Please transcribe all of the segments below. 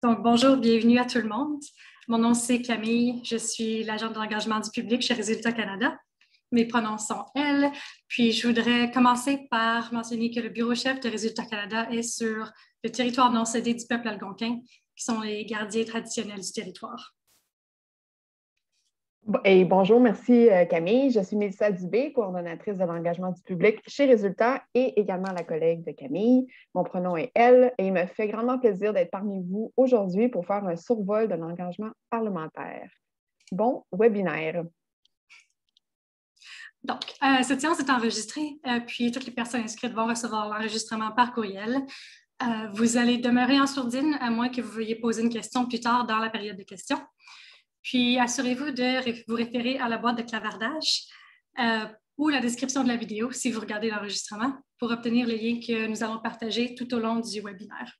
Donc, bonjour, bienvenue à tout le monde. Mon nom, c'est Camille. Je suis l'agente de l'engagement du public chez Résultats Canada. Mes pronoms sont elle. Puis, je voudrais commencer par mentionner que le bureau chef de Résultats Canada est sur le territoire non cédé du peuple algonquin, qui sont les gardiens traditionnels du territoire. Et bonjour, merci Camille. Je suis Mélissa Dubé, coordonnatrice de l'engagement du public chez Résultats et également la collègue de Camille. Mon prénom est elle et il me fait grandement plaisir d'être parmi vous aujourd'hui pour faire un survol de l'engagement parlementaire. Bon webinaire. Donc, cette séance est enregistrée, puis toutes les personnes inscrites vont recevoir l'enregistrement par courriel. Vous allez demeurer en sourdine à moins que vous veuillez poser une question plus tard dans la période de questions. Puis, assurez-vous de vous référer à la boîte de clavardage ou la description de la vidéo si vous regardez l'enregistrement pour obtenir les liens que nous allons partager tout au long du webinaire.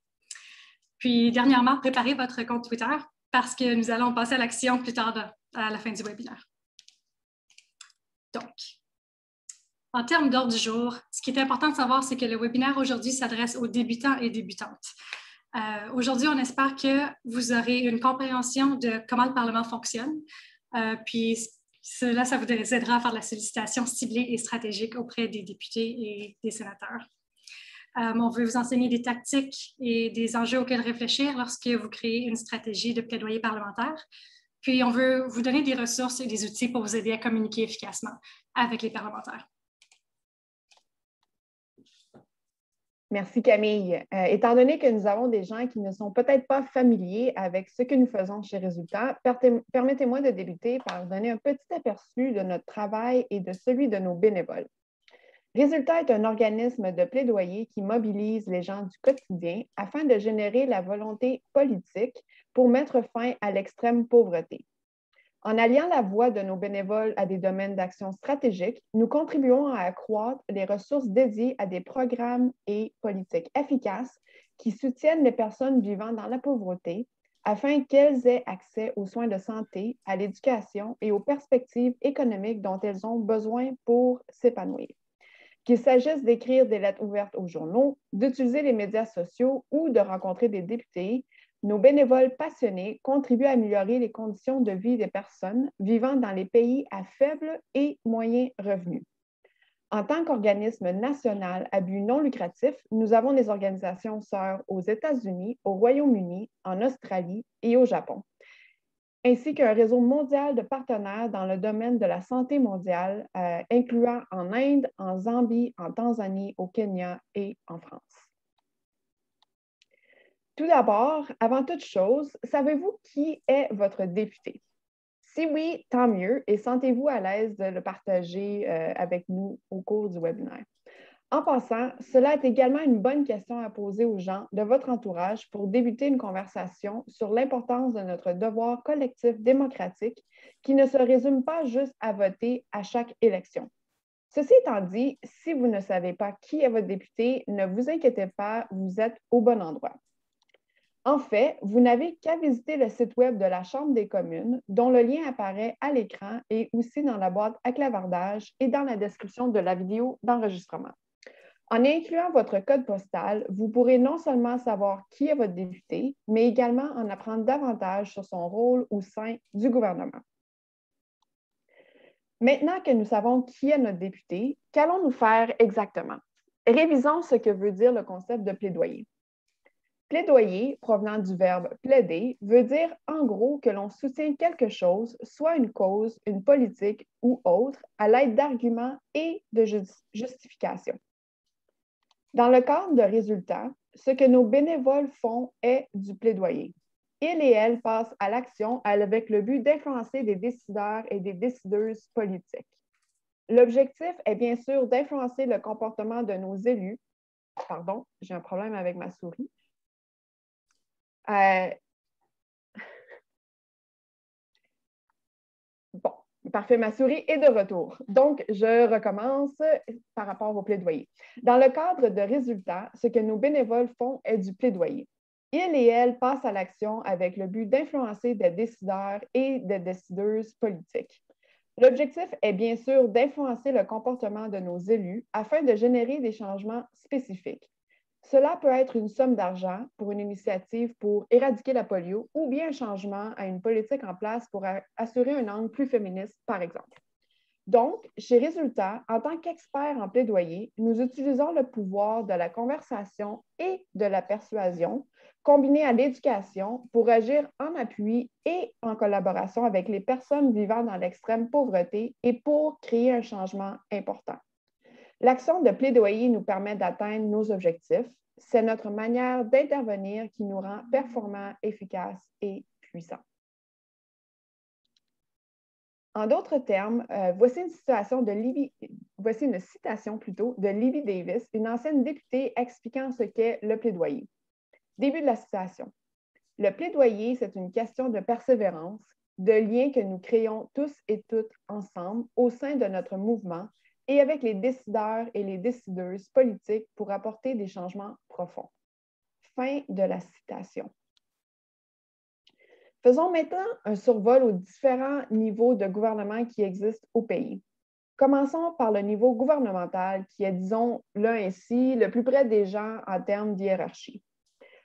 Puis, dernièrement, préparez votre compte Twitter parce que nous allons passer à l'action plus tard à la fin du webinaire. Donc, en termes d'ordre du jour, ce qui est important de savoir, c'est que le webinaire aujourd'hui s'adresse aux débutants et débutantes. Aujourd'hui, on espère que vous aurez une compréhension de comment le Parlement fonctionne. Puis cela, ça vous aidera à faire de la sollicitation ciblée et stratégique auprès des députés et des sénateurs. On veut vous enseigner des tactiques et des enjeux auxquels réfléchir lorsque vous créez une stratégie de plaidoyer parlementaire. Puis on veut vous donner des ressources et des outils pour vous aider à communiquer efficacement avec les parlementaires. Merci Camille. Étant donné que nous avons des gens qui ne sont peut-être pas familiers avec ce que nous faisons chez Résultats, permettez-moi de débuter par donner un petit aperçu de notre travail et de celui de nos bénévoles. Résultat est un organisme de plaidoyer qui mobilise les gens du quotidien afin de générer la volonté politique pour mettre fin à l'extrême pauvreté. En alliant la voix de nos bénévoles à des domaines d'action stratégiques, nous contribuons à accroître les ressources dédiées à des programmes et politiques efficaces qui soutiennent les personnes vivant dans la pauvreté afin qu'elles aient accès aux soins de santé, à l'éducation et aux perspectives économiques dont elles ont besoin pour s'épanouir. Qu'il s'agisse d'écrire des lettres ouvertes aux journaux, d'utiliser les médias sociaux ou de rencontrer des députés, nos bénévoles passionnés contribuent à améliorer les conditions de vie des personnes vivant dans les pays à faible et moyen revenu. En tant qu'organisme national à but non lucratif, nous avons des organisations sœurs aux États-Unis, au Royaume-Uni, en Australie et au Japon, ainsi qu'un réseau mondial de partenaires dans le domaine de la santé mondiale, incluant en Inde, en Zambie, en Tanzanie, au Kenya et en France. Tout d'abord, avant toute chose, savez-vous qui est votre député? Si oui, tant mieux et sentez-vous à l'aise de le partager avec nous au cours du webinaire. En passant, cela est également une bonne question à poser aux gens de votre entourage pour débuter une conversation sur l'importance de notre devoir collectif démocratique qui ne se résume pas juste à voter à chaque élection. Ceci étant dit, si vous ne savez pas qui est votre député, ne vous inquiétez pas, vous êtes au bon endroit. En fait, vous n'avez qu'à visiter le site web de la Chambre des communes, dont le lien apparaît à l'écran et aussi dans la boîte à clavardage et dans la description de la vidéo d'enregistrement. En incluant votre code postal, vous pourrez non seulement savoir qui est votre député, mais également en apprendre davantage sur son rôle au sein du gouvernement. Maintenant que nous savons qui est notre député, qu'allons-nous faire exactement? Révisons ce que veut dire le concept de plaidoyer. Plaidoyer, provenant du verbe plaider, veut dire en gros que l'on soutient quelque chose, soit une cause, une politique ou autre, à l'aide d'arguments et de justifications. Dans le cadre de résultats, ce que nos bénévoles font est du plaidoyer. Ils et elles passent à l'action avec le but d'influencer des décideurs et des décideuses politiques. L'objectif est bien sûr d'influencer le comportement de nos élus. Pardon, j'ai un problème avec ma souris. Bon, parfait, ma souris est de retour. Donc, je recommence par rapport au plaidoyer. Dans le cadre de résultats, ce que nos bénévoles font est du plaidoyer. Ils et elles passent à l'action avec le but d'influencer des décideurs et des décideuses politiques. L'objectif est bien sûr d'influencer le comportement de nos élus afin de générer des changements spécifiques. Cela peut être une somme d'argent pour une initiative pour éradiquer la polio ou bien un changement à une politique en place pour assurer un angle plus féministe, par exemple. Donc, chez Résultats, en tant qu'experts en plaidoyer, nous utilisons le pouvoir de la conversation et de la persuasion combiné à l'éducation pour agir en appui et en collaboration avec les personnes vivant dans l'extrême pauvreté et pour créer un changement important. L'action de plaidoyer nous permet d'atteindre nos objectifs. C'est notre manière d'intervenir qui nous rend performants, efficaces et puissants. En d'autres termes, voici une citation de Libby Davis, une ancienne députée expliquant ce qu'est le plaidoyer. Début de la citation. Le plaidoyer, c'est une question de persévérance, de lien que nous créons tous et toutes ensemble au sein de notre mouvement et avec les décideurs et les décideuses politiques pour apporter des changements profonds. Fin de la citation. Faisons maintenant un survol aux différents niveaux de gouvernement qui existent au pays. Commençons par le niveau gouvernemental qui est, disons, là ainsi, le plus près des gens en termes d'hiérarchie.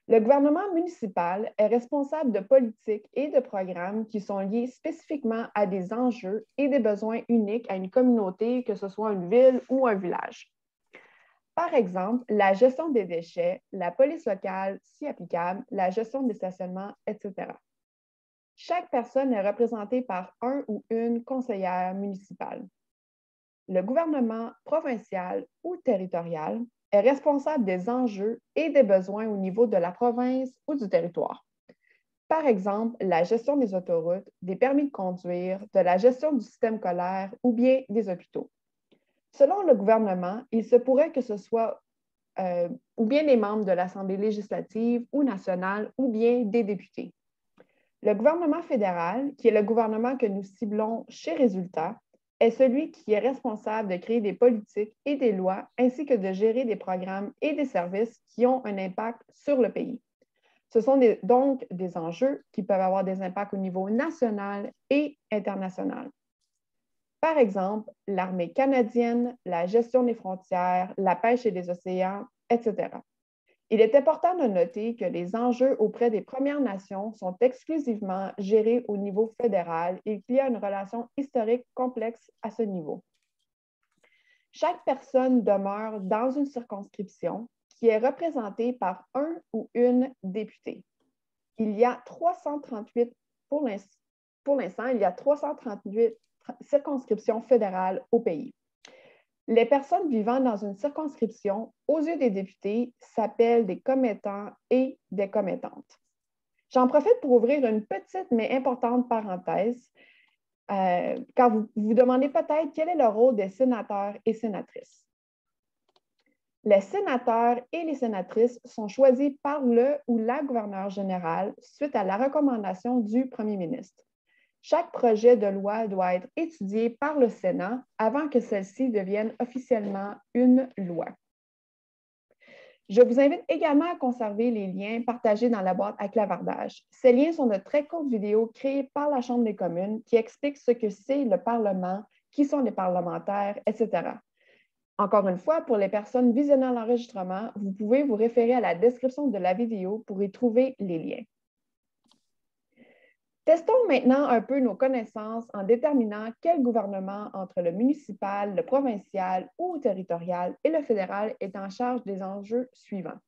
Le gouvernement municipal est responsable de politiques et de programmes qui sont liés spécifiquement à des enjeux et des besoins uniques à une communauté, que ce soit une ville ou un village. Par exemple, la gestion des déchets, la police locale, si applicable, la gestion des stationnements, etc. Chaque personne est représentée par un ou une conseillère municipale. Le gouvernement provincial ou territorial est responsable des enjeux et des besoins au niveau de la province ou du territoire. Par exemple, la gestion des autoroutes, des permis de conduire, de la gestion du système scolaire ou bien des hôpitaux. Selon le gouvernement, il se pourrait que ce soit ou bien les membres de l'Assemblée législative ou nationale ou bien des députés. Le gouvernement fédéral, qui est le gouvernement que nous ciblons chez Résultats, est celui qui est responsable de créer des politiques et des lois, ainsi que de gérer des programmes et des services qui ont un impact sur le pays. Ce sont donc des enjeux qui peuvent avoir des impacts au niveau national et international. Par exemple, l'armée canadienne, la gestion des frontières, la pêche et des océans, etc. Il est important de noter que les enjeux auprès des Premières Nations sont exclusivement gérés au niveau fédéral et qu'il y a une relation historique complexe à ce niveau. Chaque personne demeure dans une circonscription qui est représentée par un ou une députée. Il y a 338, pour l'instant, il y a 338 circonscriptions fédérales au pays. Les personnes vivant dans une circonscription, aux yeux des députés, s'appellent des commettants et des commettantes. J'en profite pour ouvrir une petite mais importante parenthèse, car vous vous demandez peut-être quel est le rôle des sénateurs et sénatrices. Les sénateurs et les sénatrices sont choisis par le ou la gouverneure générale suite à la recommandation du premier ministre. Chaque projet de loi doit être étudié par le Sénat avant que celle-ci devienne officiellement une loi. Je vous invite également à conserver les liens partagés dans la boîte à clavardage. Ces liens sont de très courtes vidéos créées par la Chambre des communes qui expliquent ce que c'est le Parlement, qui sont les parlementaires, etc. Encore une fois, pour les personnes visionnant l'enregistrement, vous pouvez vous référer à la description de la vidéo pour y trouver les liens. Testons maintenant un peu nos connaissances en déterminant quel gouvernement entre le municipal, le provincial ou territorial et le fédéral est en charge des enjeux suivants.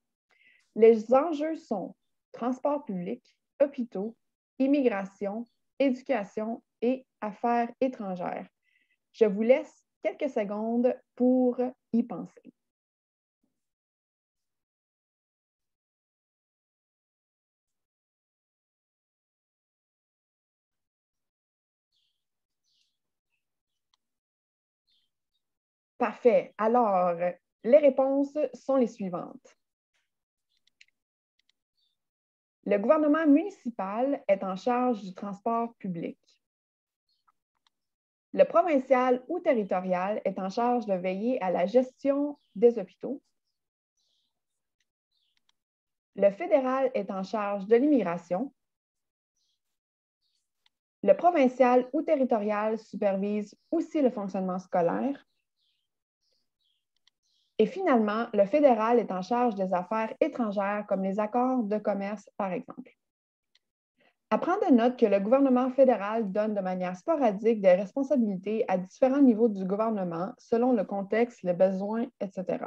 Les enjeux sont transport public, hôpitaux, immigration, éducation et affaires étrangères. Je vous laisse quelques secondes pour y penser. Parfait. Alors, les réponses sont les suivantes. Le gouvernement municipal est en charge du transport public. Le provincial ou territorial est en charge de veiller à la gestion des hôpitaux. Le fédéral est en charge de l'immigration. Le provincial ou territorial supervise aussi le fonctionnement scolaire. Et finalement, le fédéral est en charge des affaires étrangères comme les accords de commerce, par exemple. À prendre note que le gouvernement fédéral donne de manière sporadique des responsabilités à différents niveaux du gouvernement selon le contexte, les besoins, etc.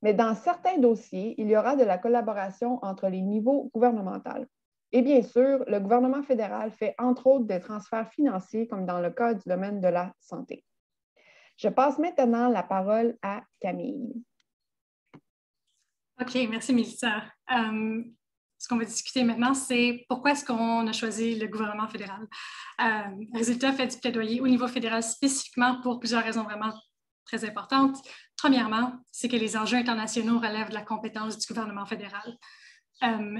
Mais dans certains dossiers, il y aura de la collaboration entre les niveaux gouvernementaux. Et bien sûr, le gouvernement fédéral fait entre autres des transferts financiers comme dans le cas du domaine de la santé. Je passe maintenant la parole à Camille. OK, merci Mélissa. Ce qu'on va discuter maintenant, c'est pourquoi est-ce qu'on a choisi le gouvernement fédéral. Résultat fait du plaidoyer au niveau fédéral spécifiquement pour plusieurs raisons vraiment très importantes. Premièrement, c'est que les enjeux internationaux relèvent de la compétence du gouvernement fédéral.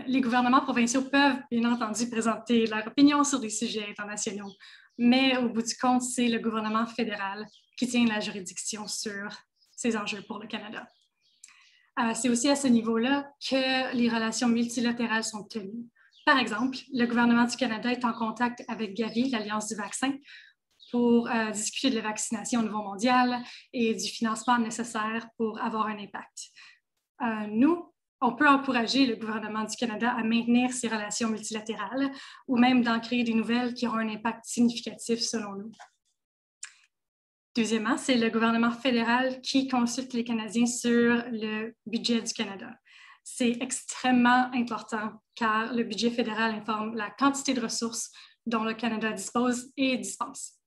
Les gouvernements provinciaux peuvent, bien entendu, présenter leur opinion sur des sujets internationaux, mais au bout du compte, c'est le gouvernement fédéral qui tient la juridiction sur ces enjeux pour le Canada. C'est aussi à ce niveau-là que les relations multilatérales sont tenues. Par exemple, le gouvernement du Canada est en contact avec Gavi, l'Alliance du vaccin, pour discuter de la vaccination au niveau mondial et du financement nécessaire pour avoir un impact. Nous, on peut encourager le gouvernement du Canada à maintenir ces relations multilatérales ou même d'en créer des nouvelles qui auront un impact significatif selon nous. Deuxièmement, c'est le gouvernement fédéral qui consulte les Canadiens sur le budget du Canada. C'est extrêmement important car le budget fédéral informe la quantité de ressources dont le Canada dispose et dispense.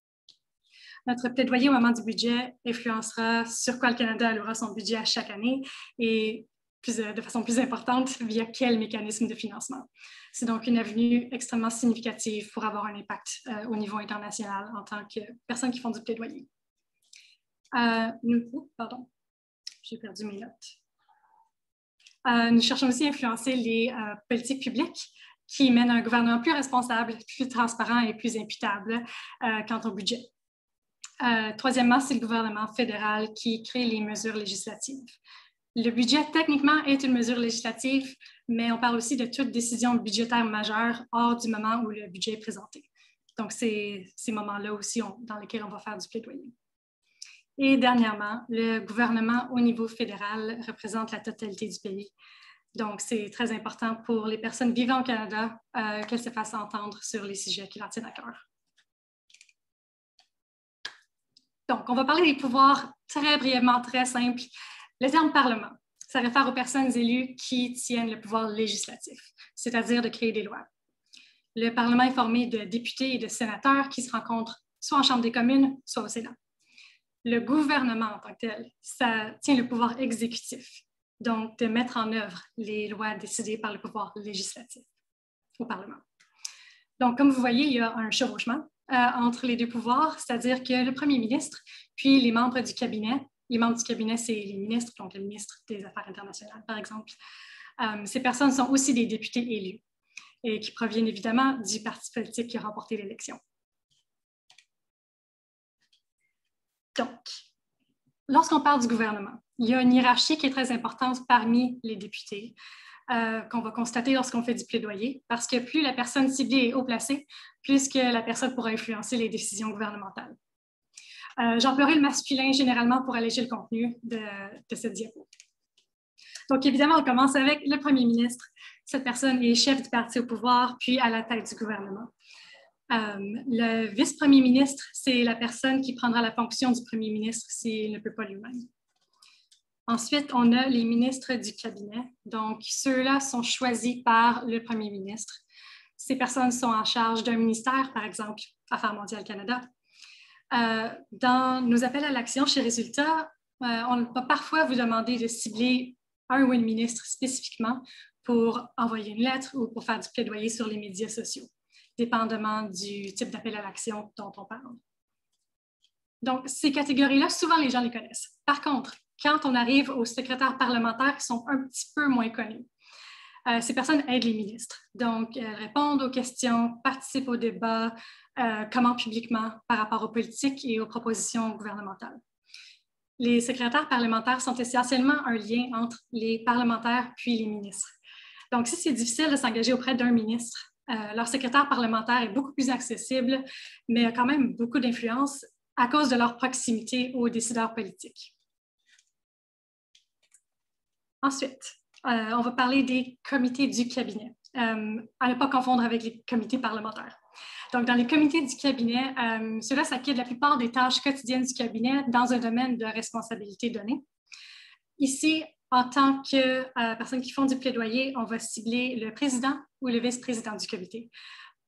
Notre plaidoyer au moment du budget influencera sur quoi le Canada allouera son budget à chaque année et de façon plus importante, via quel mécanisme de financement. C'est donc une avenue extrêmement significative pour avoir un impact au niveau international en tant que personnes qui font du plaidoyer. Pardon, j'ai perdu mes notes. Nous cherchons aussi à influencer les politiques publiques qui mènent un gouvernement plus responsable, plus transparent et plus imputable quant au budget. Troisièmement, c'est le gouvernement fédéral qui crée les mesures législatives. Le budget, techniquement, est une mesure législative, mais on parle aussi de toute décision budgétaire majeure hors du moment où le budget est présenté. Donc, c'est ces moments-là aussi dans lesquels on va faire du plaidoyer. Et dernièrement, le gouvernement au niveau fédéral représente la totalité du pays. Donc, c'est très important pour les personnes vivant au Canada qu'elles se fassent entendre sur les sujets qui leur tiennent à cœur. Donc, on va parler des pouvoirs très brièvement, très simples. Le terme « parlement », ça réfère aux personnes élues qui tiennent le pouvoir législatif, c'est-à-dire de créer des lois. Le Parlement est formé de députés et de sénateurs qui se rencontrent soit en Chambre des communes, soit au Sénat. Le gouvernement en tant que tel, ça tient le pouvoir exécutif, donc de mettre en œuvre les lois décidées par le pouvoir législatif au Parlement. Donc, comme vous voyez, il y a un chevauchement entre les deux pouvoirs, c'est-à-dire que le premier ministre, puis les membres du cabinet, les membres du cabinet, c'est les ministres, donc le ministre des Affaires internationales, par exemple. Ces personnes sont aussi des députés élus et qui proviennent évidemment du parti politique qui a remporté l'élection. Donc, lorsqu'on parle du gouvernement, il y a une hiérarchie qui est très importante parmi les députés qu'on va constater lorsqu'on fait du plaidoyer, parce que plus la personne ciblée est haut placée, plus que la personne pourra influencer les décisions gouvernementales. J'emploierai le masculin généralement pour alléger le contenu de cette diapo. Donc, évidemment, on commence avec le premier ministre. Cette personne est chef du parti au pouvoir, puis à la tête du gouvernement. Le vice-premier ministre, c'est la personne qui prendra la fonction du premier ministre s'il ne peut pas lui-même. Ensuite, on a les ministres du cabinet. Donc, ceux-là sont choisis par le premier ministre. Ces personnes sont en charge d'un ministère, par exemple, Affaires mondiales Canada. Dans nos appels à l'action chez Résultats, on va parfois vous demander de cibler un ou une ministre spécifiquement pour envoyer une lettre ou pour faire du plaidoyer sur les médias sociaux, dépendamment du type d'appel à l'action dont on parle. Donc, ces catégories-là, souvent les gens les connaissent. Par contre, quand on arrive aux secrétaires parlementaires qui sont un petit peu moins connus, ces personnes aident les ministres. Donc, elles répondent aux questions, participent au débat, comment publiquement par rapport aux politiques et aux propositions gouvernementales. Les secrétaires parlementaires sont essentiellement un lien entre les parlementaires puis les ministres. Donc, si c'est difficile de s'engager auprès d'un ministre, leur secrétaire parlementaire est beaucoup plus accessible, mais a quand même beaucoup d'influence à cause de leur proximité aux décideurs politiques. Ensuite, on va parler des comités du cabinet, à ne pas confondre avec les comités parlementaires. Donc, dans les comités du cabinet, ceux-là s'acquittent la plupart des tâches quotidiennes du cabinet dans un domaine de responsabilité donnée. Ici, en tant que personnes qui font du plaidoyer, on va cibler le président ou le vice-président du comité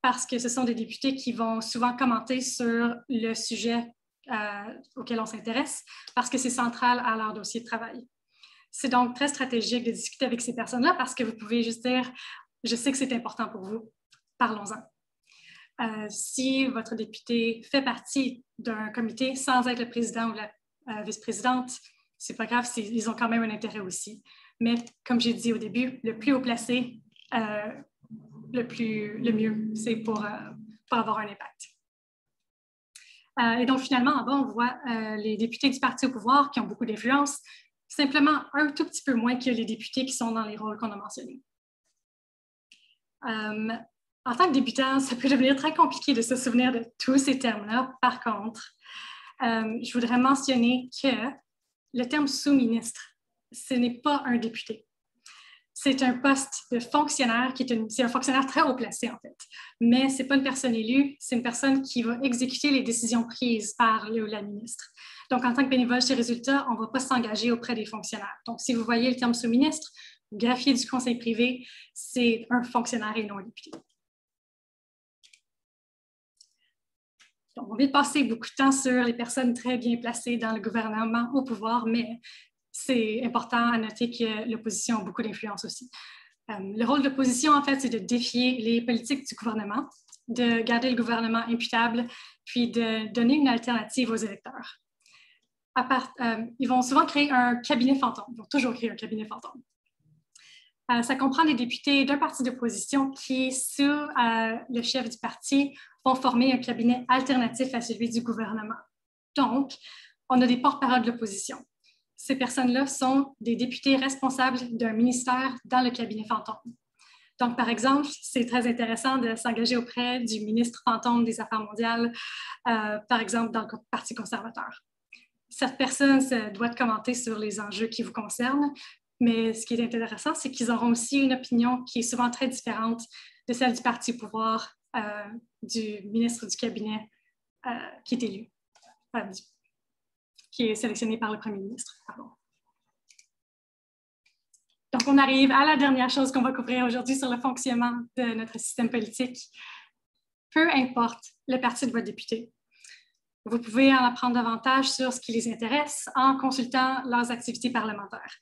parce que ce sont des députés qui vont souvent commenter sur le sujet auquel on s'intéresse parce que c'est central à leur dossier de travail. C'est donc très stratégique de discuter avec ces personnes-là parce que vous pouvez juste dire « je sais que c'est important pour vous, parlons-en ». Si votre député fait partie d'un comité sans être le président ou la vice-présidente, c'est pas grave, ils ont quand même un intérêt aussi. Mais comme j'ai dit au début, le plus haut placé, le mieux, c'est pour avoir un impact. Et donc finalement, en bas, on voit les députés du parti au pouvoir qui ont beaucoup d'influence, simplement un tout petit peu moins que les députés qui sont dans les rôles qu'on a mentionnés. En tant que débutant, ça peut devenir très compliqué de se souvenir de tous ces termes-là. Par contre, je voudrais mentionner que le terme sous-ministre, ce n'est pas un député. C'est un poste de fonctionnaire c'est un fonctionnaire très haut placé, en fait. Mais ce n'est pas une personne élue, c'est une personne qui va exécuter les décisions prises par le ou la ministre. Donc, en tant que bénévole chez Résultats, on ne va pas s'engager auprès des fonctionnaires. Donc, si vous voyez le terme sous-ministre, greffier du conseil privé, c'est un fonctionnaire et non un député. Donc, on vient de passer beaucoup de temps sur les personnes très bien placées dans le gouvernement au pouvoir, mais c'est important à noter que l'opposition a beaucoup d'influence aussi. Le rôle de l'opposition, en fait, c'est de défier les politiques du gouvernement, de garder le gouvernement imputable, puis de donner une alternative aux électeurs. Ils vont souvent créer un cabinet fantôme. Ils vont toujours créer un cabinet fantôme. Ça comprend des députés d'un parti d'opposition qui, sous le chef du parti, vont former un cabinet alternatif à celui du gouvernement. Donc, on a des porte-parole de l'opposition. Ces personnes-là sont des députés responsables d'un ministère dans le cabinet fantôme. Donc, par exemple, c'est très intéressant de s'engager auprès du ministre fantôme des Affaires mondiales, par exemple, dans le Parti conservateur. Cette personne doit commenter sur les enjeux qui vous concernent, mais ce qui est intéressant, c'est qu'ils auront aussi une opinion qui est souvent très différente de celle du parti au pouvoir, du ministre du cabinet qui est élu, qui est sélectionné par le premier ministre. Pardon. Donc, on arrive à la dernière chose qu'on va couvrir aujourd'hui sur le fonctionnement de notre système politique. Peu importe le parti de votre député, vous pouvez en apprendre davantage sur ce qui les intéresse en consultant leurs activités parlementaires.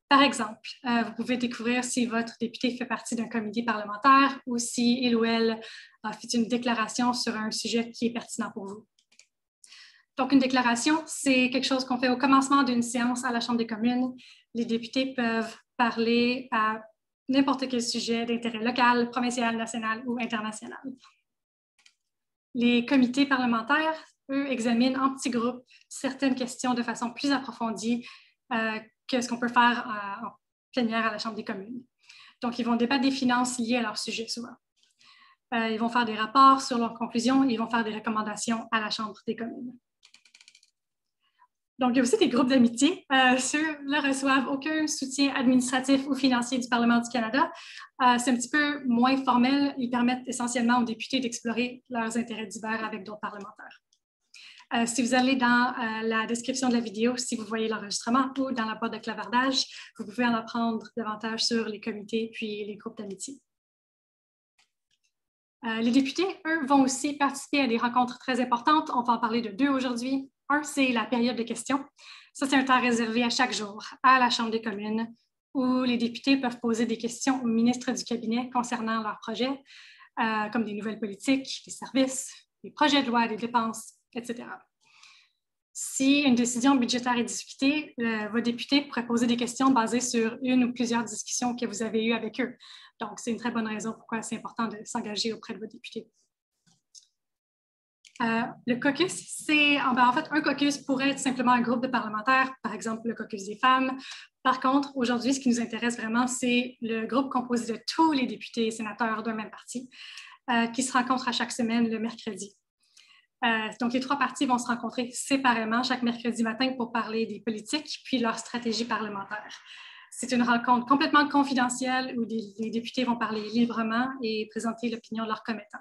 Par exemple, vous pouvez découvrir si votre député fait partie d'un comité parlementaire ou si il ou elle a fait une déclaration sur un sujet qui est pertinent pour vous. Donc, une déclaration, c'est quelque chose qu'on fait au commencement d'une séance à la Chambre des communes. Les députés peuvent parler à n'importe quel sujet d'intérêt local, provincial, national ou international. Les comités parlementaires, eux, examinent en petits groupes certaines questions de façon plus approfondie que ce qu'on peut faire en plénière à la Chambre des communes. Donc, ils vont débattre des finances liées à leur sujet souvent. Ils vont faire des rapports sur leurs conclusions et ils vont faire des recommandations à la Chambre des communes. Donc, il y a aussi des groupes d'amitié. Ceux-là ne reçoivent aucun soutien administratif ou financier du Parlement du Canada. C'est un petit peu moins formel. Ils permettent essentiellement aux députés d'explorer leurs intérêts divers avec d'autres parlementaires. Si vous allez dans la description de la vidéo, si vous voyez l'enregistrement ou dans la boîte de clavardage, vous pouvez en apprendre davantage sur les comités puis les groupes d'amitié. Les députés, eux, vont aussi participer à des rencontres très importantes. On va en parler de deux aujourd'hui. Un, c'est la période de questions. Ça, c'est un temps réservé à chaque jour à la Chambre des communes où les députés peuvent poser des questions au ministre du cabinet concernant leurs projets, comme des nouvelles politiques, des services, des projets de loi, des dépenses, etc. Si une décision budgétaire est discutée, vos députés pourraient poser des questions basées sur une ou plusieurs discussions que vous avez eues avec eux. Donc, c'est une très bonne raison pourquoi c'est important de s'engager auprès de vos députés. Le caucus, c'est en fait un caucus pourrait être simplement un groupe de parlementaires, par exemple le caucus des femmes. Par contre, aujourd'hui, ce qui nous intéresse vraiment, c'est le groupe composé de tous les députés et sénateurs d'un même parti qui se rencontrent à chaque semaine le mercredi. Donc, les trois partis vont se rencontrer séparément chaque mercredi matin pour parler des politiques puis leur stratégie parlementaire. C'est une rencontre complètement confidentielle où les députés vont parler librement et présenter l'opinion de leurs commettants.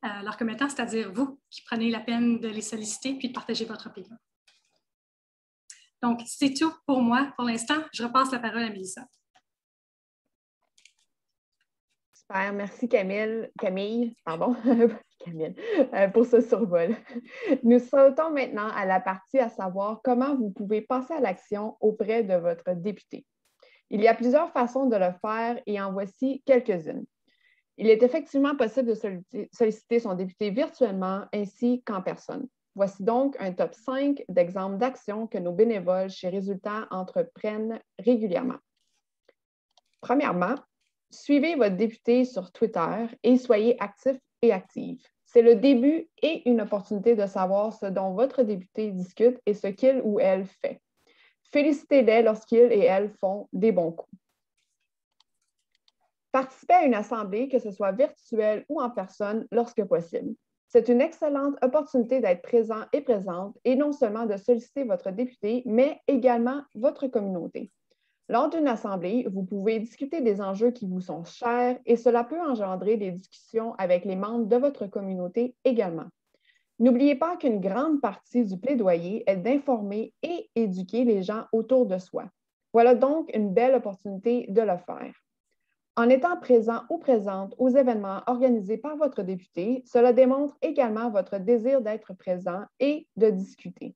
Leurs commettants, c'est-à-dire vous qui prenez la peine de les solliciter puis de partager votre opinion. Donc, c'est tout pour moi pour l'instant. Je repasse la parole à Mélissa. Super, merci Camille, pour ce survol. Nous sautons maintenant à la partie à savoir comment vous pouvez passer à l'action auprès de votre député. Il y a plusieurs façons de le faire et en voici quelques-unes. Il est effectivement possible de solliciter son député virtuellement ainsi qu'en personne. Voici donc un top 5 d'exemples d'actions que nos bénévoles chez Résultats entreprennent régulièrement. Premièrement, suivez votre député sur Twitter et soyez actif et active. C'est le début et une opportunité de savoir ce dont votre député discute et ce qu'il ou elle fait. Félicitez-les lorsqu'ils et elles font des bons coups. Participez à une assemblée, que ce soit virtuelle ou en personne, lorsque possible. C'est une excellente opportunité d'être présent et présente et non seulement de solliciter votre député, mais également votre communauté. Lors d'une assemblée, vous pouvez discuter des enjeux qui vous sont chers et cela peut engendrer des discussions avec les membres de votre communauté également. N'oubliez pas qu'une grande partie du plaidoyer est d'informer et éduquer les gens autour de soi. Voilà donc une belle opportunité de le faire. En étant présent ou présente aux événements organisés par votre député, cela démontre également votre désir d'être présent et de discuter.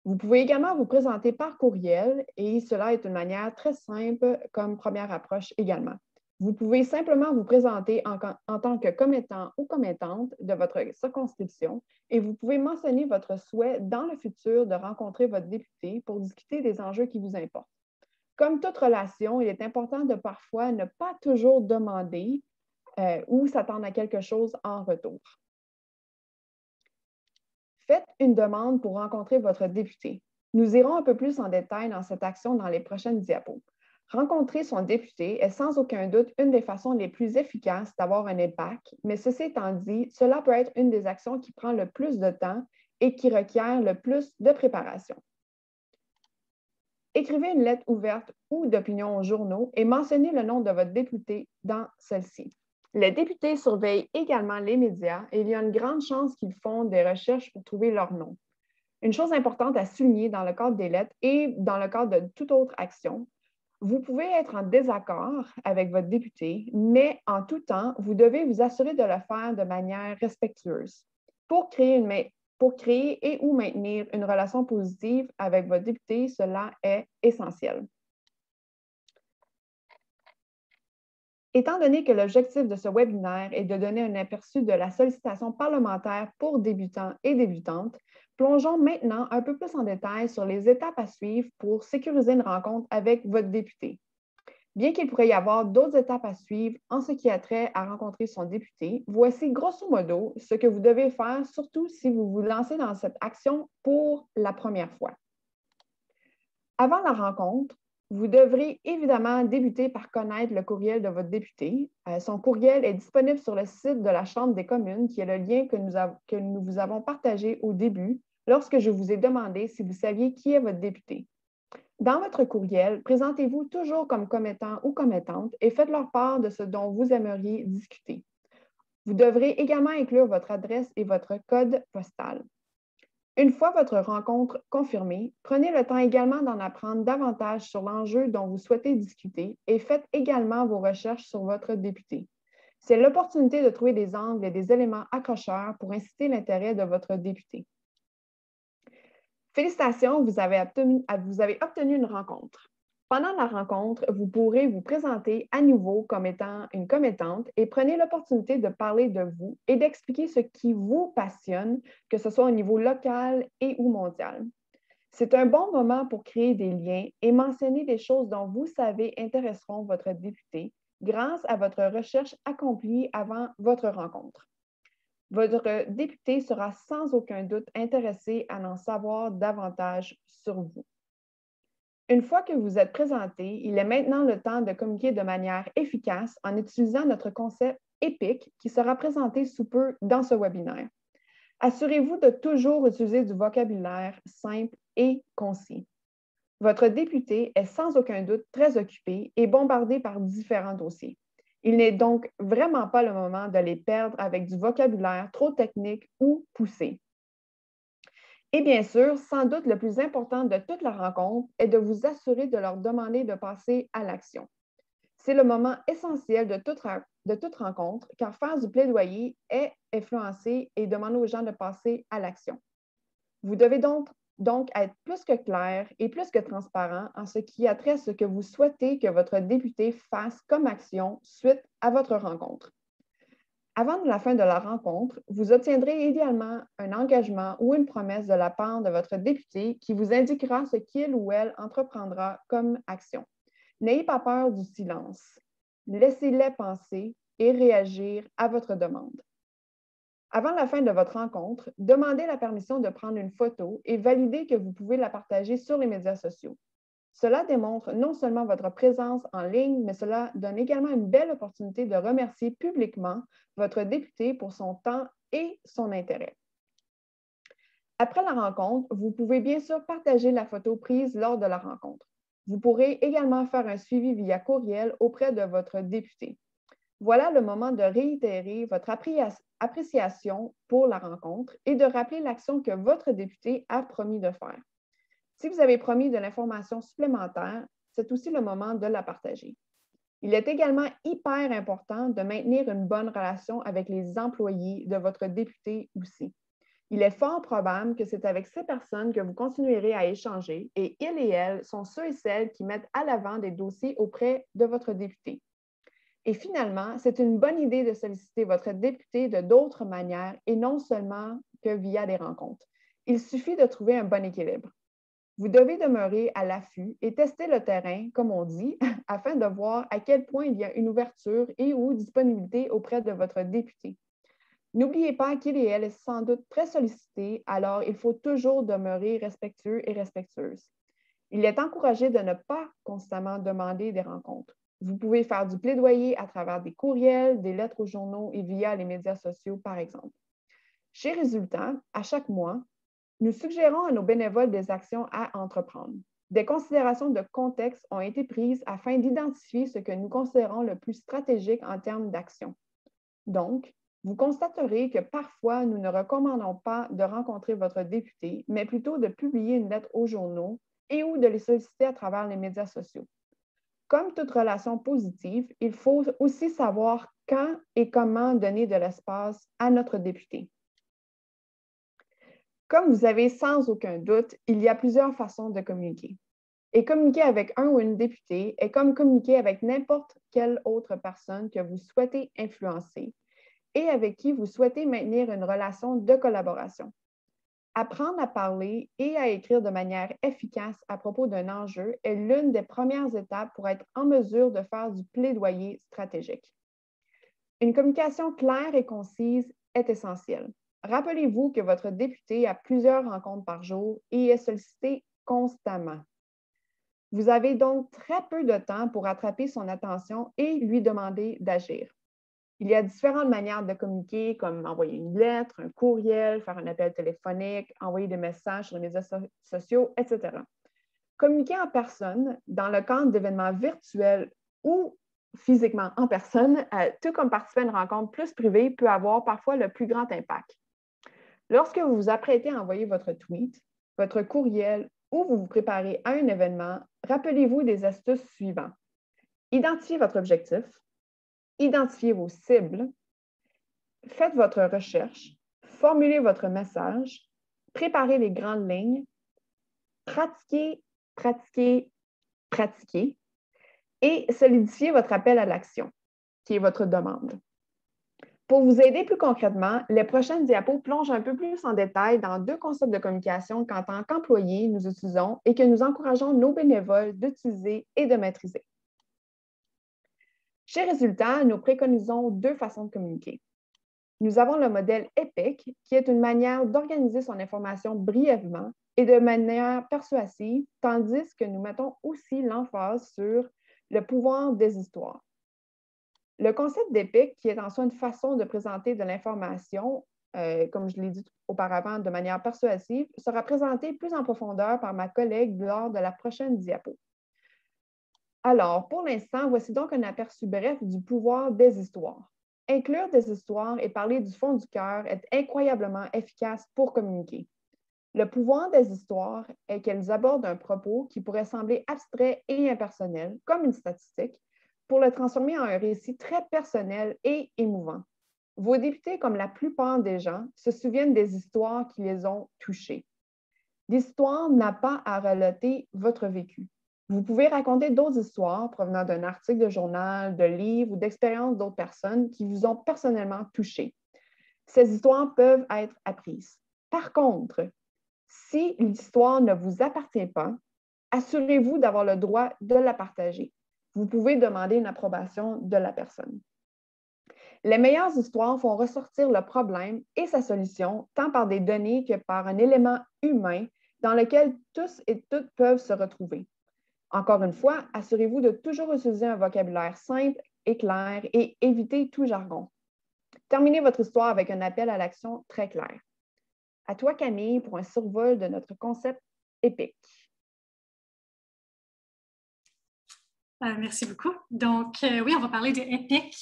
Vous pouvez également vous présenter par courriel et cela est une manière très simple comme première approche également. Vous pouvez simplement vous présenter en tant que commettant ou commettante de votre circonscription et vous pouvez mentionner votre souhait dans le futur de rencontrer votre député pour discuter des enjeux qui vous importent. Comme toute relation, il est important de parfois ne pas toujours demander ou s'attendre à quelque chose en retour. Faites une demande pour rencontrer votre député. Nous irons un peu plus en détail dans cette action dans les prochaines diapos. Rencontrer son député est sans aucun doute une des façons les plus efficaces d'avoir un impact, mais ceci étant dit, cela peut être une des actions qui prend le plus de temps et qui requiert le plus de préparation. Écrivez une lettre ouverte ou d'opinion aux journaux et mentionnez le nom de votre député dans celle-ci. Les députés surveillent également les médias et il y a une grande chance qu'ils font des recherches pour trouver leur nom. Une chose importante à souligner dans le cadre des lettres et dans le cadre de toute autre action, vous pouvez être en désaccord avec votre député, mais en tout temps, vous devez vous assurer de le faire de manière respectueuse. Pour créer et ou maintenir une relation positive avec votre député, cela est essentiel. Étant donné que l'objectif de ce webinaire est de donner un aperçu de la sollicitation parlementaire pour débutants et débutantes, plongeons maintenant un peu plus en détail sur les étapes à suivre pour sécuriser une rencontre avec votre député. Bien qu'il pourrait y avoir d'autres étapes à suivre en ce qui a trait à rencontrer son député, voici grosso modo ce que vous devez faire, surtout si vous vous lancez dans cette action pour la première fois. Avant la rencontre, vous devrez évidemment débuter par connaître le courriel de votre député. Son courriel est disponible sur le site de la Chambre des communes, qui est le lien que nous vous avons partagé au début lorsque je vous ai demandé si vous saviez qui est votre député. Dans votre courriel, présentez-vous toujours comme commettant ou commettante et faites-leur part de ce dont vous aimeriez discuter. Vous devrez également inclure votre adresse et votre code postal. Une fois votre rencontre confirmée, prenez le temps également d'en apprendre davantage sur l'enjeu dont vous souhaitez discuter et faites également vos recherches sur votre député. C'est l'opportunité de trouver des angles et des éléments accrocheurs pour inciter l'intérêt de votre député. Félicitations, vous avez obtenu une rencontre. Pendant la rencontre, vous pourrez vous présenter à nouveau comme étant une commettante et prenez l'opportunité de parler de vous et d'expliquer ce qui vous passionne, que ce soit au niveau local et ou mondial. C'est un bon moment pour créer des liens et mentionner des choses dont vous savez intéresseront votre député grâce à votre recherche accomplie avant votre rencontre. Votre député sera sans aucun doute intéressé à en savoir davantage sur vous. Une fois que vous êtes présenté, il est maintenant le temps de communiquer de manière efficace en utilisant notre concept EPIC qui sera présenté sous peu dans ce webinaire. Assurez-vous de toujours utiliser du vocabulaire simple et concis. Votre député est sans aucun doute très occupé et bombardé par différents dossiers. Il n'est donc vraiment pas le moment de les perdre avec du vocabulaire trop technique ou poussé. Et bien sûr, sans doute le plus important de toute la rencontre est de vous assurer de leur demander de passer à l'action. C'est le moment essentiel de toute rencontre, car faire du plaidoyer est influencer et demander aux gens de passer à l'action. Vous devez donc être plus que clair et plus que transparent en ce qui a trait à ce que vous souhaitez que votre député fasse comme action suite à votre rencontre. Avant la fin de la rencontre, vous obtiendrez idéalement un engagement ou une promesse de la part de votre député qui vous indiquera ce qu'il ou elle entreprendra comme action. N'ayez pas peur du silence. Laissez-les penser et réagir à votre demande. Avant la fin de votre rencontre, demandez la permission de prendre une photo et validez que vous pouvez la partager sur les médias sociaux. Cela démontre non seulement votre présence en ligne, mais cela donne également une belle opportunité de remercier publiquement votre député pour son temps et son intérêt. Après la rencontre, vous pouvez bien sûr partager la photo prise lors de la rencontre. Vous pourrez également faire un suivi via courriel auprès de votre député. Voilà le moment de réitérer votre appréciation pour la rencontre et de rappeler l'action que votre député a promis de faire. Si vous avez promis de l'information supplémentaire, c'est aussi le moment de la partager. Il est également hyper important de maintenir une bonne relation avec les employés de votre député aussi. Il est fort probable que c'est avec ces personnes que vous continuerez à échanger et ils et elles sont ceux et celles qui mettent à l'avant des dossiers auprès de votre député. Et finalement, c'est une bonne idée de solliciter votre député de d'autres manières et non seulement que via des rencontres. Il suffit de trouver un bon équilibre. Vous devez demeurer à l'affût et tester le terrain, comme on dit, afin de voir à quel point il y a une ouverture et ou disponibilité auprès de votre député. N'oubliez pas qu'il et elle est sans doute très sollicité, alors il faut toujours demeurer respectueux et respectueuse. Il est encouragé de ne pas constamment demander des rencontres. Vous pouvez faire du plaidoyer à travers des courriels, des lettres aux journaux et via les médias sociaux, par exemple. Chez Résultats, à chaque mois, nous suggérons à nos bénévoles des actions à entreprendre. Des considérations de contexte ont été prises afin d'identifier ce que nous considérons le plus stratégique en termes d'action. Donc, vous constaterez que parfois, nous ne recommandons pas de rencontrer votre député, mais plutôt de publier une lettre aux journaux et ou de les solliciter à travers les médias sociaux. Comme toute relation positive, il faut aussi savoir quand et comment donner de l'espace à notre député. Comme vous avez sans aucun doute, il y a plusieurs façons de communiquer. Et communiquer avec un ou une députée est comme communiquer avec n'importe quelle autre personne que vous souhaitez influencer et avec qui vous souhaitez maintenir une relation de collaboration. Apprendre à parler et à écrire de manière efficace à propos d'un enjeu est l'une des premières étapes pour être en mesure de faire du plaidoyer stratégique. Une communication claire et concise est essentielle. Rappelez-vous que votre député a plusieurs rencontres par jour et est sollicité constamment. Vous avez donc très peu de temps pour attraper son attention et lui demander d'agir. Il y a différentes manières de communiquer, comme envoyer une lettre, un courriel, faire un appel téléphonique, envoyer des messages sur les médias sociaux, etc. Communiquer en personne, dans le cadre d'événements virtuels ou physiquement en personne, tout comme participer à une rencontre plus privée, peut avoir parfois le plus grand impact. Lorsque vous vous apprêtez à envoyer votre tweet, votre courriel ou vous vous préparez à un événement, rappelez-vous des astuces suivantes. Identifiez votre objectif, identifiez vos cibles, faites votre recherche, formulez votre message, préparez les grandes lignes, pratiquez, pratiquez, pratiquez et solidifiez votre appel à l'action, qui est votre demande. Pour vous aider plus concrètement, les prochaines diapos plongent un peu plus en détail dans deux concepts de communication qu'en tant qu'employés, nous utilisons et que nous encourageons nos bénévoles d'utiliser et de maîtriser. Chez Résultats, nous préconisons deux façons de communiquer. Nous avons le modèle EPIC, qui est une manière d'organiser son information brièvement et de manière persuasive, tandis que nous mettons aussi l'emphase sur le pouvoir des histoires. Le concept d'EPIC, qui est en soi une façon de présenter de l'information, comme je l'ai dit auparavant, de manière persuasive, sera présenté plus en profondeur par ma collègue lors de la prochaine diapo. Alors, pour l'instant, voici donc un aperçu bref du pouvoir des histoires. Inclure des histoires et parler du fond du cœur est incroyablement efficace pour communiquer. Le pouvoir des histoires est qu'elles abordent un propos qui pourrait sembler abstrait et impersonnel, comme une statistique, pour le transformer en un récit très personnel et émouvant. Vos députés, comme la plupart des gens, se souviennent des histoires qui les ont touchés. L'histoire n'a pas à relater votre vécu. Vous pouvez raconter d'autres histoires provenant d'un article de journal, de livre ou d'expériences d'autres personnes qui vous ont personnellement touché. Ces histoires peuvent être apprises. Par contre, si l'histoire ne vous appartient pas, assurez-vous d'avoir le droit de la partager. Vous pouvez demander une approbation de la personne. Les meilleures histoires font ressortir le problème et sa solution, tant par des données que par un élément humain dans lequel tous et toutes peuvent se retrouver. Encore une fois, assurez-vous de toujours utiliser un vocabulaire simple et clair et évitez tout jargon. Terminez votre histoire avec un appel à l'action très clair. À toi, Camille, pour un survol de notre concept épique. Merci beaucoup. Donc, oui, on va parler de EPIC,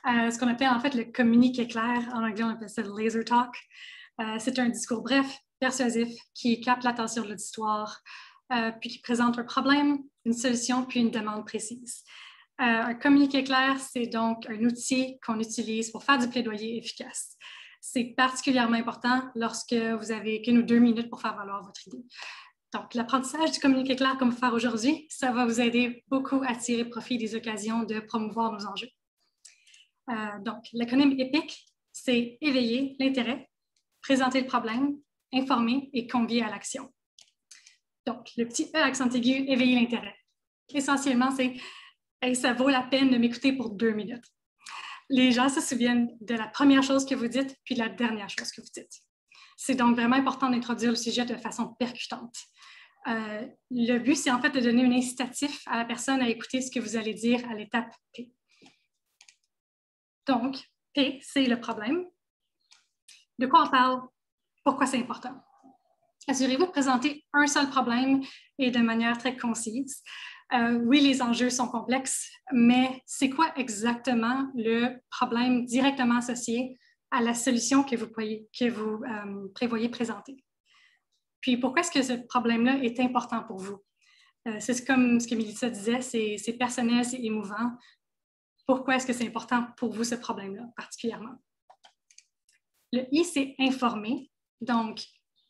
ce qu'on appelle en fait le communiqué clair. En anglais, on appelle ça le laser talk. C'est un discours bref, persuasif, qui capte l'attention de l'auditoire, puis qui présente un problème, une solution, puis une demande précise. Un communiqué clair, c'est donc un outil qu'on utilise pour faire du plaidoyer efficace. C'est particulièrement important lorsque vous avez 1 ou 2 minutes pour faire valoir votre idée. Donc, l'apprentissage du communiqué clair comme faire aujourd'hui, ça va vous aider beaucoup à tirer profit des occasions de promouvoir nos enjeux. Donc, l'acronyme EPIC, c'est éveiller l'intérêt, présenter le problème, informer et convier à l'action. Donc, le petit E accent aigu, éveiller l'intérêt. Essentiellement, c'est hey, ça vaut la peine de m'écouter pour 2 minutes. Les gens se souviennent de la première chose que vous dites, puis de la dernière chose que vous dites. C'est donc vraiment important d'introduire le sujet de façon percutante. Le but, c'est en fait de donner un incitatif à la personne à écouter ce que vous allez dire à l'étape P. Donc, P, c'est le problème. De quoi on parle? Pourquoi c'est important? Assurez-vous de présenter un seul problème et de manière très concise. Oui, les enjeux sont complexes, mais c'est quoi exactement le problème directement associé à la solution que vous prévoyez présenter? Puis, pourquoi est-ce que ce problème-là est important pour vous? C'est comme ce que Mélissa disait, c'est personnel, c'est émouvant. Pourquoi est-ce que c'est important pour vous, ce problème-là, particulièrement? Le I, c'est informer. Donc,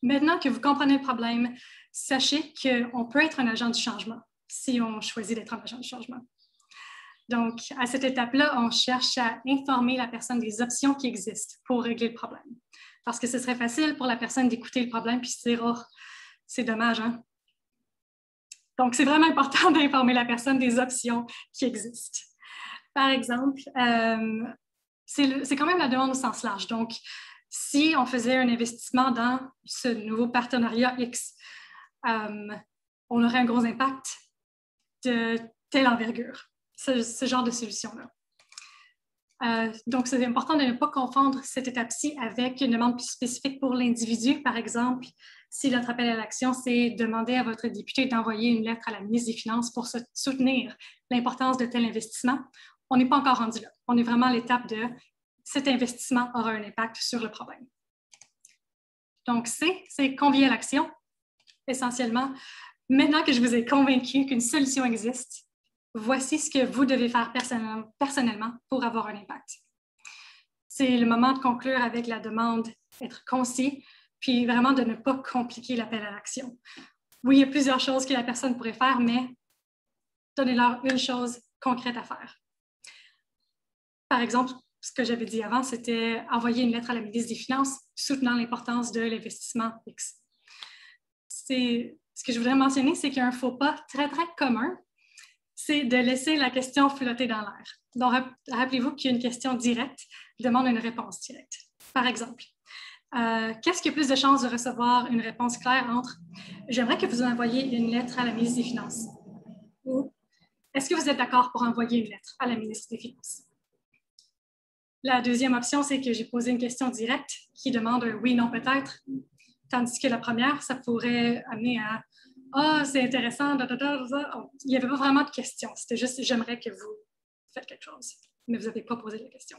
maintenant que vous comprenez le problème, sachez qu'on peut être un agent du changement si on choisit d'être un agent du changement. Donc, à cette étape-là, on cherche à informer la personne des options qui existent pour régler le problème. Parce que ce serait facile pour la personne d'écouter le problème puis se dire « Oh, c'est dommage, hein? » Donc, c'est vraiment important d'informer la personne des options qui existent. Par exemple, c'est quand même la demande au sens large. Donc, si on faisait un investissement dans ce nouveau partenariat X, on aurait un gros impact de telle envergure, ce genre de solution-là. Donc, c'est important de ne pas confondre cette étape-ci avec une demande plus spécifique pour l'individu. Par exemple, si notre appel à l'action, c'est demander à votre député d'envoyer une lettre à la ministre des Finances pour soutenir l'importance de tel investissement, on n'est pas encore rendu là. On est vraiment à l'étape de cet investissement aura un impact sur le problème. Donc, c'est convier à l'action, essentiellement. Maintenant que je vous ai convaincu qu'une solution existe, voici ce que vous devez faire personnellement pour avoir un impact. C'est le moment de conclure avec la demande, être concis, puis vraiment de ne pas compliquer l'appel à l'action. Oui, il y a plusieurs choses que la personne pourrait faire, mais donnez-leur une chose concrète à faire. Par exemple, ce que j'avais dit avant, c'était envoyer une lettre à la ministre des Finances soutenant l'importance de l'investissement X. Ce que je voudrais mentionner, c'est qu'il y a un faux pas très, très commun, c'est de laisser la question flotter dans l'air. Donc, rappelez-vous qu'une question directe demande une réponse directe. Par exemple, qu'est-ce qui a plus de chances de recevoir une réponse claire entre « J'aimerais que vous envoyiez une lettre à la ministre des Finances » ou « Est-ce que vous êtes d'accord pour envoyer une lettre à la ministre des Finances » ? La deuxième option, c'est que j'ai posé une question directe qui demande un oui, non, peut-être, tandis que la première, ça pourrait amener à ah, c'est intéressant, da, da, da, da. Il n'y avait pas vraiment de question. C'était juste j'aimerais que vous faites quelque chose, mais vous n'avez pas posé la question.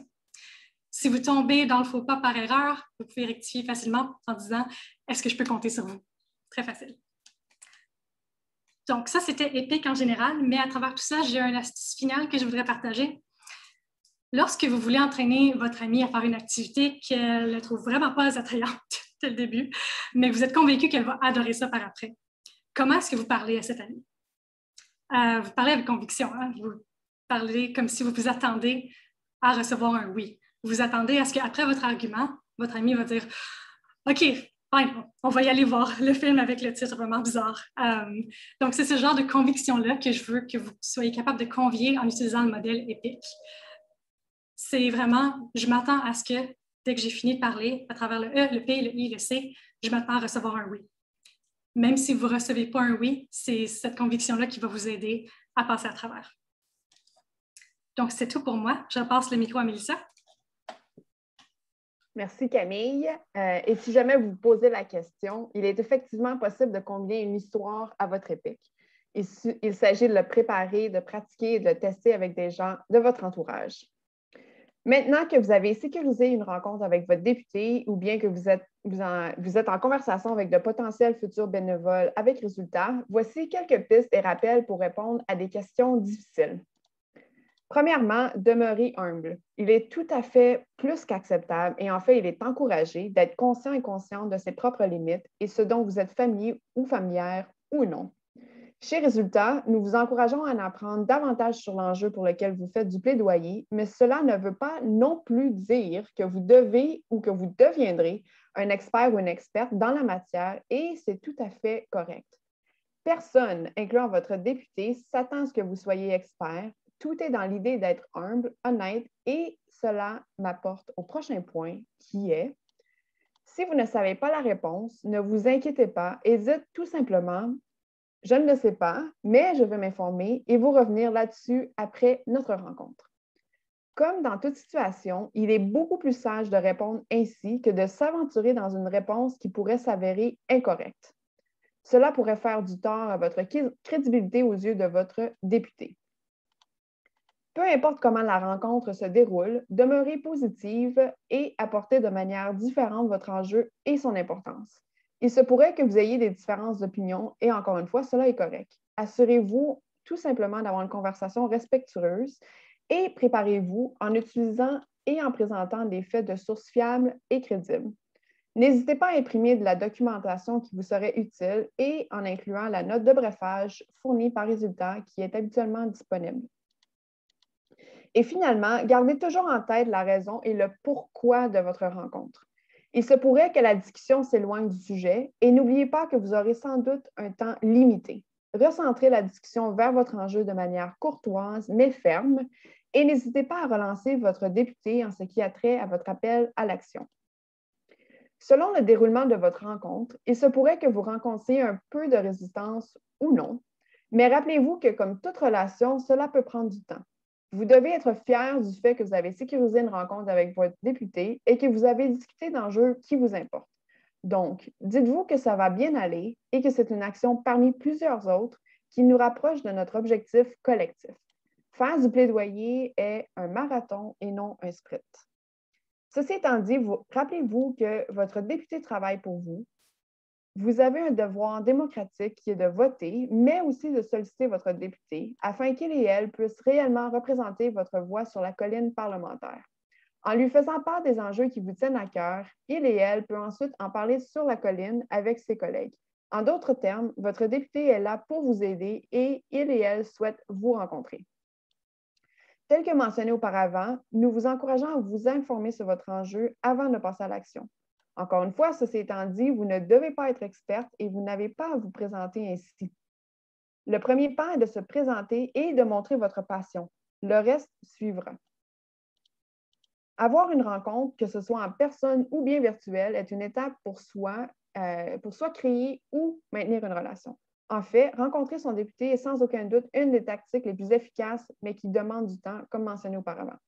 Si vous tombez dans le faux pas par erreur, vous pouvez rectifier facilement en disant est-ce que je peux compter sur vous? Très facile. Donc, ça, c'était épique en général, mais à travers tout ça, j'ai une astuce finale que je voudrais partager. Lorsque vous voulez entraîner votre amie à faire une activité qu'elle ne trouve vraiment pas attrayante dès le début, mais vous êtes convaincu qu'elle va adorer ça par après, comment est-ce que vous parlez à cette amie? Vous parlez avec conviction. Hein? Vous parlez comme si vous vous attendez à recevoir un oui. Vous vous attendez à ce qu'après votre argument, votre ami va dire « OK, fine, on va y aller voir le film avec le titre vraiment bizarre. » Donc, c'est ce genre de conviction-là que je veux que vous soyez capable de convier en utilisant le modèle EPIC. C'est vraiment, je m'attends à ce que, dès que j'ai fini de parler, à travers le E, le P, le I, le C, je m'attends à recevoir un oui. Même si vous ne recevez pas un oui, c'est cette conviction-là qui va vous aider à passer à travers. Donc, c'est tout pour moi. Je repasse le micro à Mélissa. Merci Camille. Et si jamais vous posez la question, il est effectivement possible de combiner une histoire à votre épique. Il s'agit de le préparer, de pratiquer et de le tester avec des gens de votre entourage. Maintenant que vous avez sécurisé une rencontre avec votre député ou bien que vous êtes en conversation avec de potentiels futurs bénévoles avec résultat, voici quelques pistes et rappels pour répondre à des questions difficiles. Premièrement, demeurez humble. Il est tout à fait plus qu'acceptable et en fait, il est encouragé d'être conscient et consciente de ses propres limites et ce dont vous êtes familier ou familière ou non. Chez Résultat, nous vous encourageons à en apprendre davantage sur l'enjeu pour lequel vous faites du plaidoyer, mais cela ne veut pas non plus dire que vous devez ou que vous deviendrez un expert ou une experte dans la matière et c'est tout à fait correct. Personne, incluant votre député, s'attend à ce que vous soyez expert. Tout est dans l'idée d'être humble, honnête et cela m'apporte au prochain point qui est si vous ne savez pas la réponse, ne vous inquiétez pas et dites tout simplement je ne le sais pas, mais je vais m'informer et vous revenir là-dessus après notre rencontre. Comme dans toute situation, il est beaucoup plus sage de répondre ainsi que de s'aventurer dans une réponse qui pourrait s'avérer incorrecte. Cela pourrait faire du tort à votre crédibilité aux yeux de votre député. Peu importe comment la rencontre se déroule, demeurez positive et apportez de manière différente votre enjeu et son importance. Il se pourrait que vous ayez des différences d'opinion et encore une fois, cela est correct. Assurez-vous tout simplement d'avoir une conversation respectueuse et préparez-vous en utilisant et en présentant des faits de sources fiables et crédibles. N'hésitez pas à imprimer de la documentation qui vous serait utile et en incluant la note de brefage fournie par Résultat qui est habituellement disponible. Et finalement, gardez toujours en tête la raison et le pourquoi de votre rencontre. Il se pourrait que la discussion s'éloigne du sujet et n'oubliez pas que vous aurez sans doute un temps limité. Recentrez la discussion vers votre enjeu de manière courtoise mais ferme et n'hésitez pas à relancer votre député en ce qui a trait à votre appel à l'action. Selon le déroulement de votre rencontre, il se pourrait que vous rencontriez un peu de résistance ou non, mais rappelez-vous que comme toute relation, cela peut prendre du temps. Vous devez être fier du fait que vous avez sécurisé une rencontre avec votre député et que vous avez discuté d'enjeux qui vous importent. Donc, dites-vous que ça va bien aller et que c'est une action parmi plusieurs autres qui nous rapproche de notre objectif collectif. Faire du plaidoyer est un marathon et non un sprint. Ceci étant dit, rappelez-vous que votre député travaille pour vous. Vous avez un devoir démocratique qui est de voter, mais aussi de solliciter votre député afin qu'il et elle puissent réellement représenter votre voix sur la colline parlementaire. En lui faisant part des enjeux qui vous tiennent à cœur, il et elle peut ensuite en parler sur la colline avec ses collègues. En d'autres termes, votre député est là pour vous aider et il et elle souhaitent vous rencontrer. Tel que mentionné auparavant, nous vous encourageons à vous informer sur votre enjeu avant de passer à l'action. Encore une fois, ceci étant dit, vous ne devez pas être experte et vous n'avez pas à vous présenter ainsi. Le premier pas est de se présenter et de montrer votre passion. Le reste suivra. Avoir une rencontre, que ce soit en personne ou bien virtuelle, est une étape pour soit créer ou maintenir une relation. En fait, rencontrer son député est sans aucun doute une des tactiques les plus efficaces, mais qui demande du temps, comme mentionné auparavant.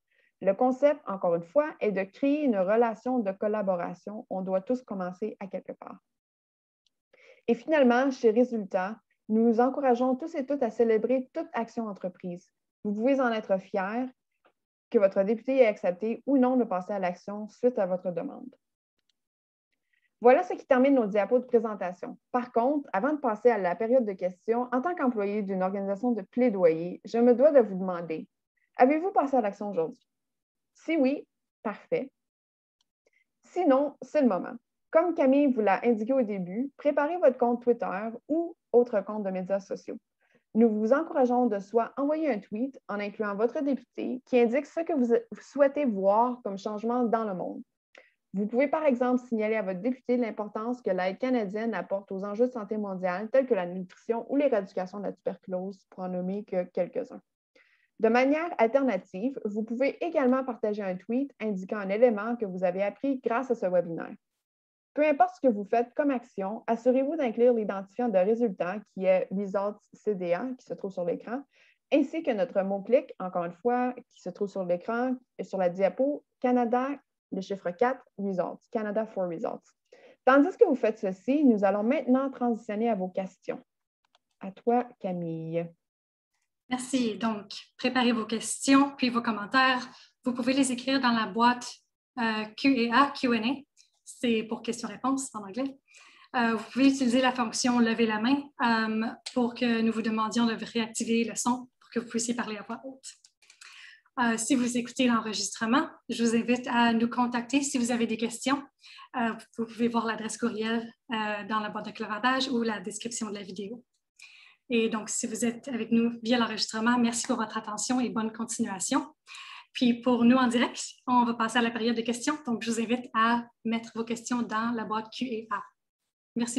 Le concept, encore une fois, est de créer une relation de collaboration. On doit tous commencer à quelque part. Et finalement, chez Résultats, nous nous encourageons tous et toutes à célébrer toute action entreprise. Vous pouvez en être fiers que votre député ait accepté ou non de passer à l'action suite à votre demande. Voilà ce qui termine nos diapos de présentation. Par contre, avant de passer à la période de questions, en tant qu'employé d'une organisation de plaidoyer, je me dois de vous demander, avez-vous passé à l'action aujourd'hui? Si oui, parfait. Sinon, c'est le moment. Comme Camille vous l'a indiqué au début, préparez votre compte Twitter ou autre compte de médias sociaux. Nous vous encourageons de soit envoyer un tweet en incluant votre député qui indique ce que vous souhaitez voir comme changement dans le monde. Vous pouvez par exemple signaler à votre député l'importance que l'aide canadienne apporte aux enjeux de santé mondiale tels que la nutrition ou l'éradication de la tuberculose, pour en nommer que quelques-uns. De manière alternative, vous pouvez également partager un tweet indiquant un élément que vous avez appris grâce à ce webinaire. Peu importe ce que vous faites comme action, assurez-vous d'inclure l'identifiant de résultat qui est Results CDA, qui se trouve sur l'écran, ainsi que notre mot-clic, encore une fois, qui se trouve sur l'écran et sur la diapo, Canada, le chiffre 4, Results, Canada for Results. Tandis que vous faites ceci, nous allons maintenant transitionner à vos questions. À toi, Camille. Merci. Donc, préparez vos questions puis vos commentaires. Vous pouvez les écrire dans la boîte Q&A. C'est pour questions-réponses en anglais. Vous pouvez utiliser la fonction « Lever la main » pour que nous vous demandions de réactiver le son pour que vous puissiez parler à voix haute. Si vous écoutez l'enregistrement, je vous invite à nous contacter si vous avez des questions. Vous pouvez voir l'adresse courriel dans la boîte de clavardage ou la description de la vidéo. Et donc, si vous êtes avec nous via l'enregistrement, merci pour votre attention et bonne continuation. Puis pour nous en direct, on va passer à la période de questions. Donc, je vous invite à mettre vos questions dans la boîte Q&A. Merci.